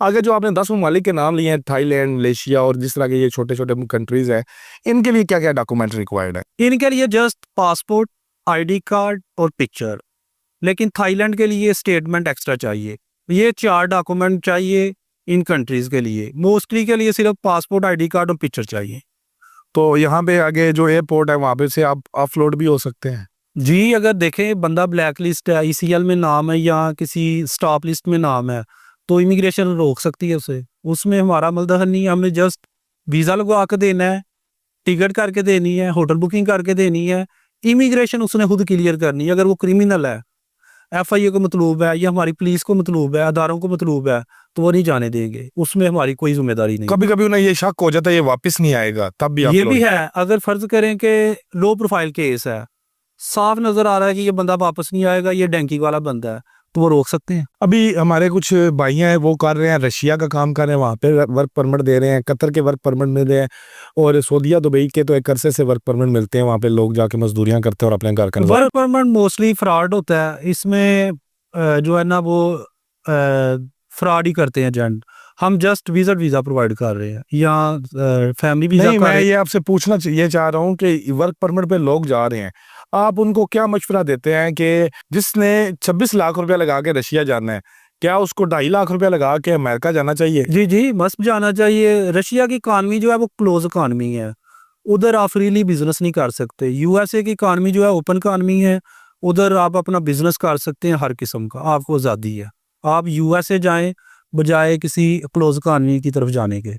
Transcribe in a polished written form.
आगे जो आपने 10 ममालिक के नाम लिए हैं, थाईलैंड, मलेशिया और जिस तरह के ये छोटे छोटे कंट्रीज हैं, इनके लिए क्या क्या डॉक्यूमेंट रिक्वायर्ड है? इनके लिए जस्ट पासपोर्ट, आईडी कार्ड और पिक्चर। लेकिन थाईलैंड के लिए स्टेटमेंट एक्स्ट्रा चाहिए। ये 4 डॉक्यूमेंट चाहिए इन कंट्रीज़ के लिए। मोस्टली के लिए सिर्फ पासपोर्ट, आईडी कार्ड और पिक्चर चाहिए। तो यहाँ पे आगे जो एयरपोर्ट है वहाँ पे से आप ऑफलोड भी हो सकते हैं? जी, अगर देखें बंदा ब्लैक लिस्ट है, ईसीएल में नाम है या किसी स्टॉप लिस्ट में नाम है, तो इमिग्रेशन रोक सकती है उसे। उसमें हमारा मलदखल नहीं है, हमने जस्ट वीज़ा लगवा के देना है, टिकट करके देनी है, होटल बुकिंग करके देनी है। इमिग्रेशन उसने खुद क्लियर करनी है। अगर वो क्रिमिनल है, एफआईए को मतलूब है या हमारी पुलिस को मतलूब है, अदारों को मतलूब है, तो वो नहीं जाने देंगे। उसमें हमारी कोई जिम्मेदारी नहीं। कभी कभी उन्हें ये शक हो जाता है ये वापस नहीं आएगा, तब भी ये भी ऑफलोड? है, अगर फर्ज करें कि लो प्रोफाइल केस है, साफ नजर आ रहा है कि ये बंदा वापस नहीं आएगा, ये डैंकी वाला बंदा है, तो वो रोक सकते हैं। अभी हमारे कुछ भाइयां हैं वो कर रहे हैं, रशिया का काम कर रहे हैं, वहाँ पे वर्क परमिट दे रहे हैं, कतर के वर्क परमिट मिल रहे हैं, और सऊदीया दुबई के तो एक अरसे से वर्क परमिट मिलते हैं। वहाँ पे लोग जाके मजदूरियां करते हैं और अपने घर का वर्क परमिट मोस्टली फ्रॉड होता है। इसमें जो है ना वो फ्रॉड ही करते हैं एजेंट। हम जस्ट विजिट वीज़ा प्रोवाइड कर रहे हैं या फैमिली वीज़ा नहीं, कर मैं रहे ये आपसे पूछना ये चाह रहा हूँ कि वर्क परमिट पे लोग जा रहे हैं, आप उनको क्या मशवरा देते हैं कि जिसने 26 लाख रुपया लगा के रशिया जाना है, क्या उसको 2.5 लाख रुपया लगा के अमेरिका जाना चाहिए? जी जी, मस्त जाना चाहिए। रशिया की इकानमी जो है वो क्लोज इकानमी है, उधर आप फ्रीली बिजनेस नहीं कर सकते। यूएसए की इकानमी जो है ओपन इकानमी है, उधर आप अपना बिजनेस कर सकते हैं हर किस्म का, आपको आज़ादी है। आप यूएसए जाएं बजाय किसी क्लोज इकानमी की तरफ जाने के।